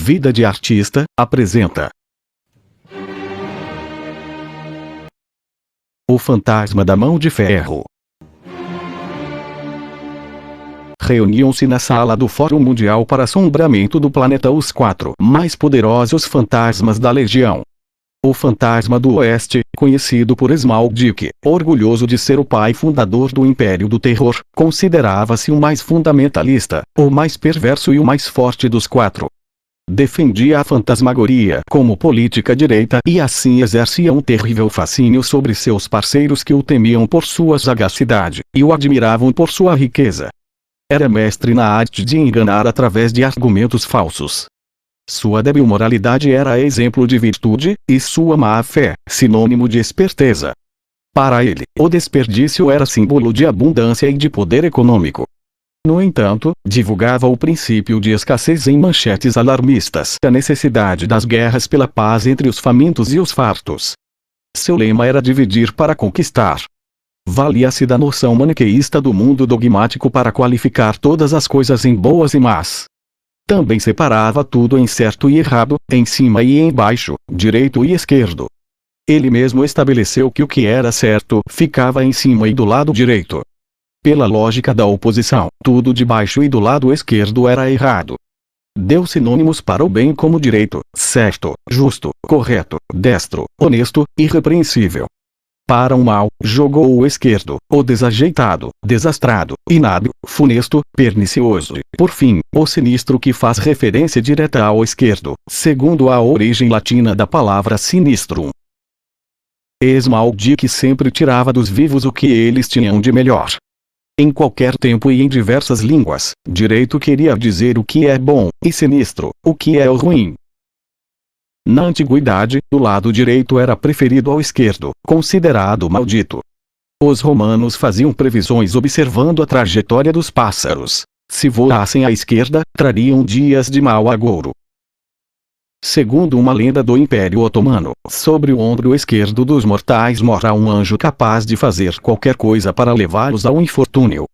Vida de Artista, apresenta O Fantasma da Mão de Ferro. Reuniam-se na sala do Fórum Mundial para Assombramento do Planeta os 4 mais poderosos fantasmas da Legião. O Fantasma do Oeste, conhecido por Smaug, orgulhoso de ser o pai fundador do Império do Terror, considerava-se o mais fundamentalista, o mais perverso e o mais forte dos 4. Defendia a fantasmagoria como política direita e assim exercia um terrível fascínio sobre seus parceiros que o temiam por sua sagacidade e o admiravam por sua riqueza. Era mestre na arte de enganar através de argumentos falsos. Sua débil moralidade era exemplo de virtude, e sua má-fé, sinônimo de esperteza. Para ele, o desperdício era símbolo de abundância e de poder econômico. No entanto, divulgava o princípio de escassez em manchetes alarmistas, a necessidade das guerras pela paz entre os famintos e os fartos. Seu lema era dividir para conquistar. Valia-se da noção maniqueísta do mundo dogmático para qualificar todas as coisas em boas e más. Também separava tudo em certo e errado, em cima e embaixo, direito e esquerdo. Ele mesmo estabeleceu que o que era certo ficava em cima e do lado direito. Pela lógica da oposição, tudo de baixo e do lado esquerdo era errado. Deu sinônimos para o bem como direito, certo, justo, correto, destro, honesto, irrepreensível. Para o mal, jogou o esquerdo, o desajeitado, desastrado, inábil, funesto, pernicioso e, por fim, o sinistro, que faz referência direta ao esquerdo, segundo a origem latina da palavra sinistrum. Smaug sempre tirava dos vivos o que eles tinham de melhor. Em qualquer tempo e em diversas línguas, direito queria dizer o que é bom, e sinistro, o que é o ruim. Na antiguidade, o lado direito era preferido ao esquerdo, considerado maldito. Os romanos faziam previsões observando a trajetória dos pássaros. Se voassem à esquerda, trariam dias de mau agouro. Segundo uma lenda do Império Otomano, sobre o ombro esquerdo dos mortais mora um anjo capaz de fazer qualquer coisa para levá-los ao infortúnio.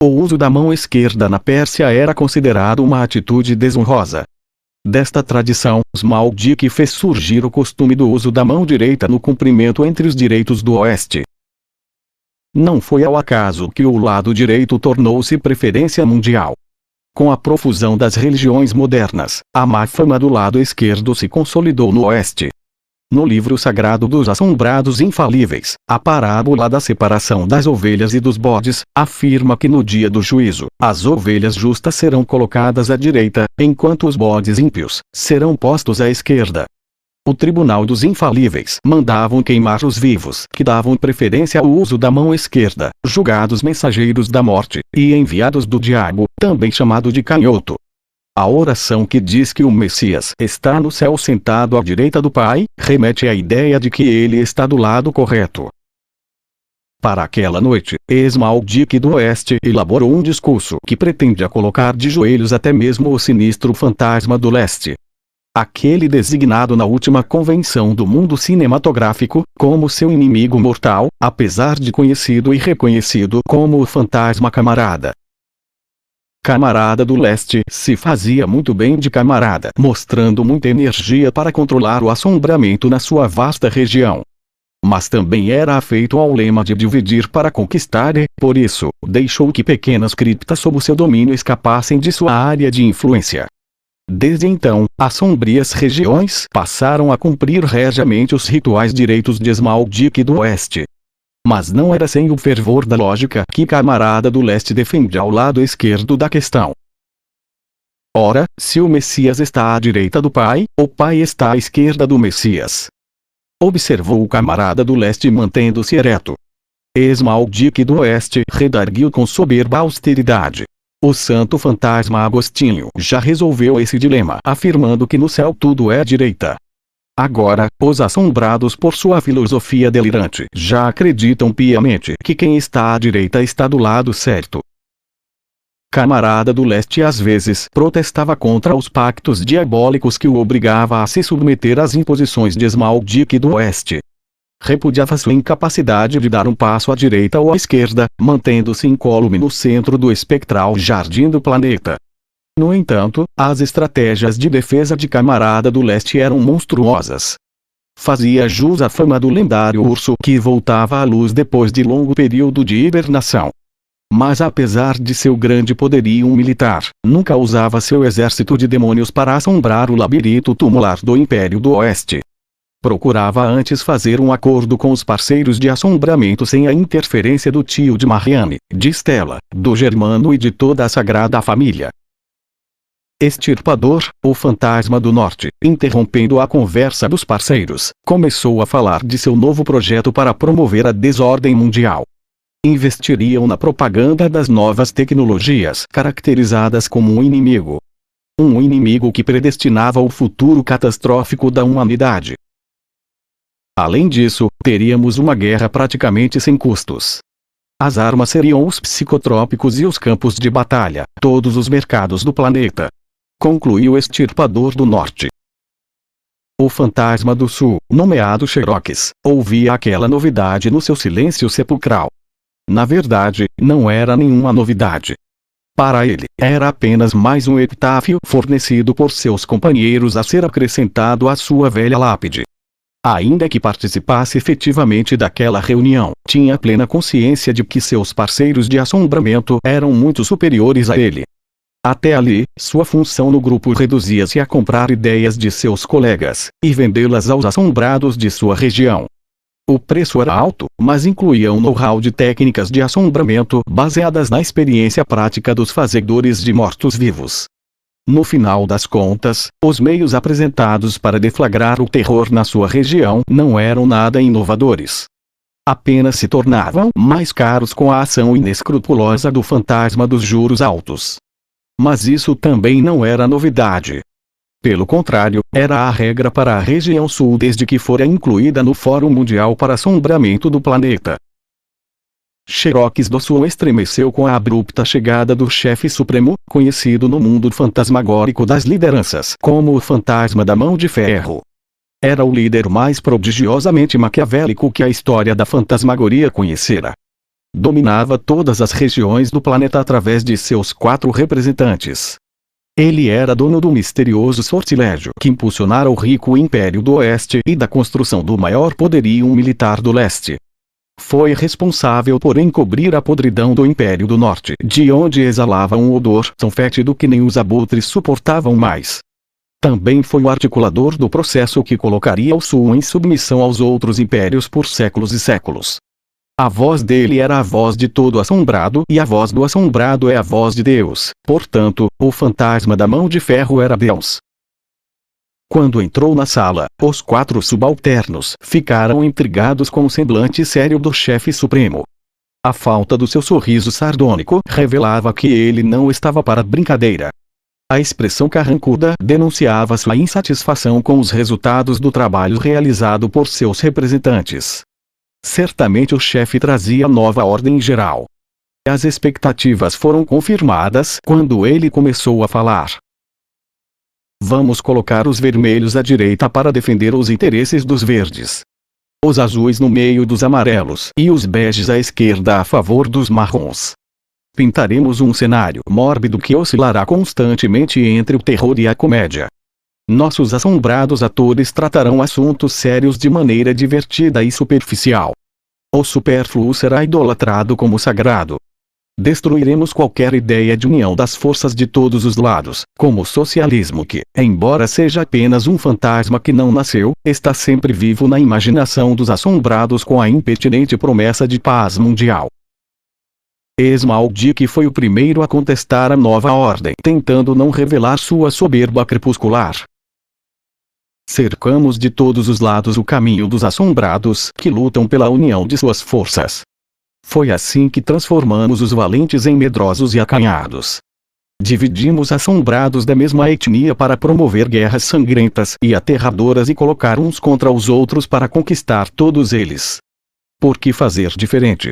O uso da mão esquerda na Pérsia era considerado uma atitude desonrosa. Desta tradição, Smaug fez surgir o costume do uso da mão direita no cumprimento entre os direitos do Oeste. Não foi ao acaso que o lado direito tornou-se preferência mundial. Com a profusão das religiões modernas, a má fama do lado esquerdo se consolidou no Oeste. No livro sagrado dos Assombrados Infalíveis, a parábola da separação das ovelhas e dos bodes, afirma que no dia do juízo, as ovelhas justas serão colocadas à direita, enquanto os bodes ímpios serão postos à esquerda. O tribunal dos infalíveis mandavam queimar os vivos que davam preferência ao uso da mão esquerda, julgados mensageiros da morte, e enviados do diabo, também chamado de canhoto. A oração que diz que o Messias está no céu sentado à direita do Pai, remete à ideia de que ele está do lado correto. Para aquela noite, Smaug do Oeste elaborou um discurso que pretendia colocar de joelhos até mesmo o sinistro fantasma do Leste. Aquele designado na última convenção do mundo cinematográfico, como seu inimigo mortal, apesar de conhecido e reconhecido como o fantasma camarada. Camarada do Leste se fazia muito bem de camarada, mostrando muita energia para controlar o assombramento na sua vasta região. Mas também era afeito ao lema de dividir para conquistar e, por isso, deixou que pequenas criptas sob o seu domínio escapassem de sua área de influência. Desde então, as sombrias regiões passaram a cumprir regiamente os rituais direitos de Smaug do Oeste. Mas não era sem o fervor da lógica que Camarada do Leste defendia ao lado esquerdo da questão. Ora, se o Messias está à direita do Pai, o Pai está à esquerda do Messias. Observou o Camarada do Leste mantendo-se ereto. Smaug do Oeste redarguiu com soberba austeridade. O santo fantasma Agostinho já resolveu esse dilema, afirmando que no céu tudo é direita. Agora, os assombrados por sua filosofia delirante já acreditam piamente que quem está à direita está do lado certo. Camarada do Leste às vezes protestava contra os pactos diabólicos que o obrigava a se submeter às imposições de Smaug do Oeste. Repudiava sua incapacidade de dar um passo à direita ou à esquerda, mantendo-se incólume no centro do espectral jardim do planeta. No entanto, as estratégias de defesa de Camarada do Leste eram monstruosas. Fazia jus à fama do lendário urso que voltava à luz depois de longo período de hibernação. Mas apesar de seu grande poderio militar, nunca usava seu exército de demônios para assombrar o labirinto tumular do Império do Oeste. Procurava antes fazer um acordo com os parceiros de assombramento sem a interferência do tio de Marianne, de Stella, do Germano e de toda a Sagrada Família. Extirpador, o fantasma do norte, interrompendo a conversa dos parceiros, começou a falar de seu novo projeto para promover a desordem mundial. Investiriam na propaganda das novas tecnologias caracterizadas como um inimigo. Um inimigo que predestinava o futuro catastrófico da humanidade. Além disso, teríamos uma guerra praticamente sem custos. As armas seriam os psicotrópicos e os campos de batalha, todos os mercados do planeta. Concluiu o Extirpador do Norte. O fantasma do Sul, nomeado Xerox, ouvia aquela novidade no seu silêncio sepulcral. Na verdade, não era nenhuma novidade. Para ele, era apenas mais um epitáfio fornecido por seus companheiros a ser acrescentado à sua velha lápide. Ainda que participasse efetivamente daquela reunião, tinha plena consciência de que seus parceiros de assombramento eram muito superiores a ele. Até ali, sua função no grupo reduzia-se a comprar ideias de seus colegas, e vendê-las aos assombrados de sua região. O preço era alto, mas incluía um know-how de técnicas de assombramento baseadas na experiência prática dos fazedores de mortos-vivos. No final das contas, os meios apresentados para deflagrar o terror na sua região não eram nada inovadores. Apenas se tornavam mais caros com a ação inescrupulosa do fantasma dos juros altos. Mas isso também não era novidade. Pelo contrário, era a regra para a região sul desde que fora incluída no Fórum Mundial para Assombramento do Planeta. Xerox do Sul estremeceu com a abrupta chegada do chefe supremo, conhecido no mundo fantasmagórico das lideranças como o Fantasma da Mão de Ferro. Era o líder mais prodigiosamente maquiavélico que a história da fantasmagoria conhecera. Dominava todas as regiões do planeta através de seus 4 representantes. Ele era dono do misterioso sortilégio que impulsionara o rico Império do Oeste e da construção do maior poderio militar do Leste. Foi responsável por encobrir a podridão do Império do Norte, de onde exalava um odor tão fétido que nem os abutres suportavam mais. Também foi o articulador do processo que colocaria o Sul em submissão aos outros impérios por séculos e séculos. A voz dele era a voz de todo assombrado e a voz do assombrado é a voz de Deus, portanto, o fantasma da Mão de Ferro era Deus. Quando entrou na sala, os 4 subalternos ficaram intrigados com o semblante sério do chefe supremo. A falta do seu sorriso sardônico revelava que ele não estava para brincadeira. A expressão carrancuda denunciava sua insatisfação com os resultados do trabalho realizado por seus representantes. Certamente o chefe trazia nova ordem geral. As expectativas foram confirmadas quando ele começou a falar. Vamos colocar os vermelhos à direita para defender os interesses dos verdes. Os azuis no meio dos amarelos e os beges à esquerda a favor dos marrons. Pintaremos um cenário mórbido que oscilará constantemente entre o terror e a comédia. Nossos assombrados atores tratarão assuntos sérios de maneira divertida e superficial. O supérfluo será idolatrado como sagrado. Destruiremos qualquer ideia de união das forças de todos os lados, como o socialismo que, embora seja apenas um fantasma que não nasceu, está sempre vivo na imaginação dos assombrados com a impertinente promessa de paz mundial. Esmaldique foi o primeiro a contestar a nova ordem, tentando não revelar sua soberba crepuscular. Cercamos de todos os lados o caminho dos assombrados que lutam pela união de suas forças. Foi assim que transformamos os valentes em medrosos e acanhados. Dividimos assombrados da mesma etnia para promover guerras sangrentas e aterradoras e colocar uns contra os outros para conquistar todos eles. Por que fazer diferente?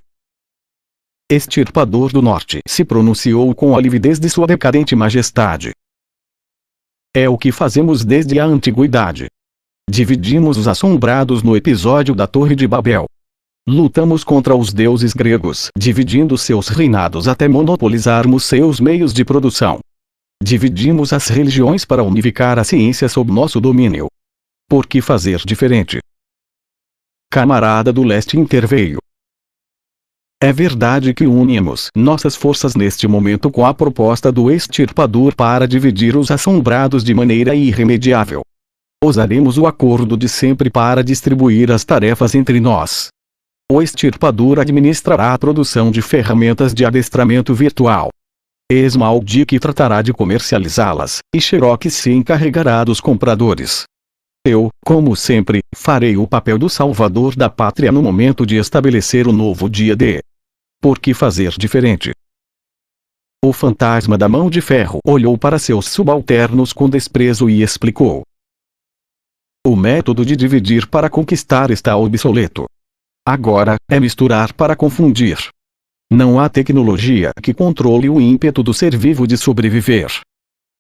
Extirpador do Norte se pronunciou com a lividez de sua decadente majestade. É o que fazemos desde a antiguidade. Dividimos os assombrados no episódio da Torre de Babel. Lutamos contra os deuses gregos, dividindo seus reinados até monopolizarmos seus meios de produção. Dividimos as religiões para unificar a ciência sob nosso domínio. Por que fazer diferente? Camarada do Leste interveio. É verdade que unimos nossas forças neste momento com a proposta do extirpador para dividir os assombrados de maneira irremediável. Usaremos o acordo de sempre para distribuir as tarefas entre nós. O extirpador administrará a produção de ferramentas de adestramento virtual. Esmaldic tratará de comercializá-las, e Xerox se encarregará dos compradores. Eu, como sempre, farei o papel do salvador da pátria no momento de estabelecer o novo dia D. Por que fazer diferente? O fantasma da mão de ferro olhou para seus subalternos com desprezo e explicou. O método de dividir para conquistar está obsoleto. Agora, é misturar para confundir. Não há tecnologia que controle o ímpeto do ser vivo de sobreviver.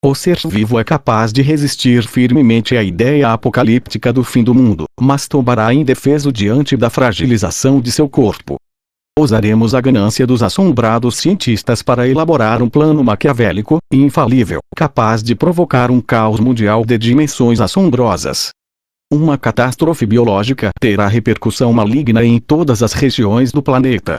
O ser vivo é capaz de resistir firmemente à ideia apocalíptica do fim do mundo, mas tombará indefeso diante da fragilização de seu corpo. Usaremos a ganância dos assombrados cientistas para elaborar um plano maquiavélico, infalível, capaz de provocar um caos mundial de dimensões assombrosas. Uma catástrofe biológica terá repercussão maligna em todas as regiões do planeta.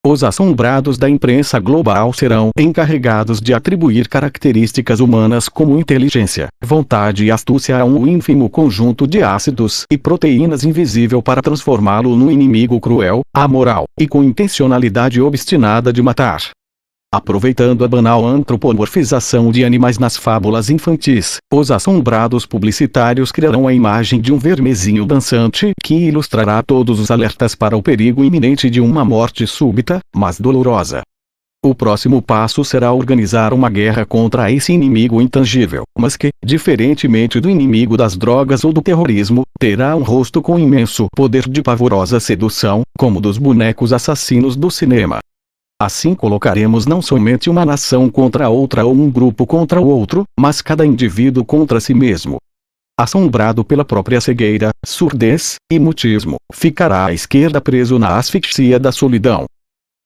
Os assombrados da imprensa global serão encarregados de atribuir características humanas como inteligência, vontade e astúcia a um ínfimo conjunto de ácidos e proteínas invisível para transformá-lo num inimigo cruel, amoral e com intencionalidade obstinada de matar. Aproveitando a banal antropomorfização de animais nas fábulas infantis, os assombrados publicitários criarão a imagem de um vermezinho dançante que ilustrará todos os alertas para o perigo iminente de uma morte súbita, mas dolorosa. O próximo passo será organizar uma guerra contra esse inimigo intangível, mas que, diferentemente do inimigo das drogas ou do terrorismo, terá um rosto com imenso poder de pavorosa sedução, como dos bonecos assassinos do cinema. Assim colocaremos não somente uma nação contra outra ou um grupo contra o outro, mas cada indivíduo contra si mesmo. Assombrado pela própria cegueira, surdez e mutismo, ficará à esquerda preso na asfixia da solidão.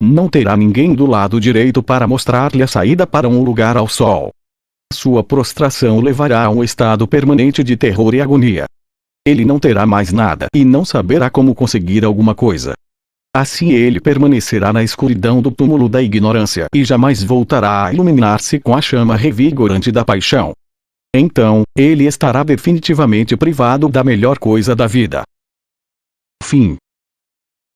Não terá ninguém do lado direito para mostrar-lhe a saída para um lugar ao sol. Sua prostração levará a um estado permanente de terror e agonia. Ele não terá mais nada e não saberá como conseguir alguma coisa. Assim ele permanecerá na escuridão do túmulo da ignorância e jamais voltará a iluminar-se com a chama revigorante da paixão. Então, ele estará definitivamente privado da melhor coisa da vida. Fim.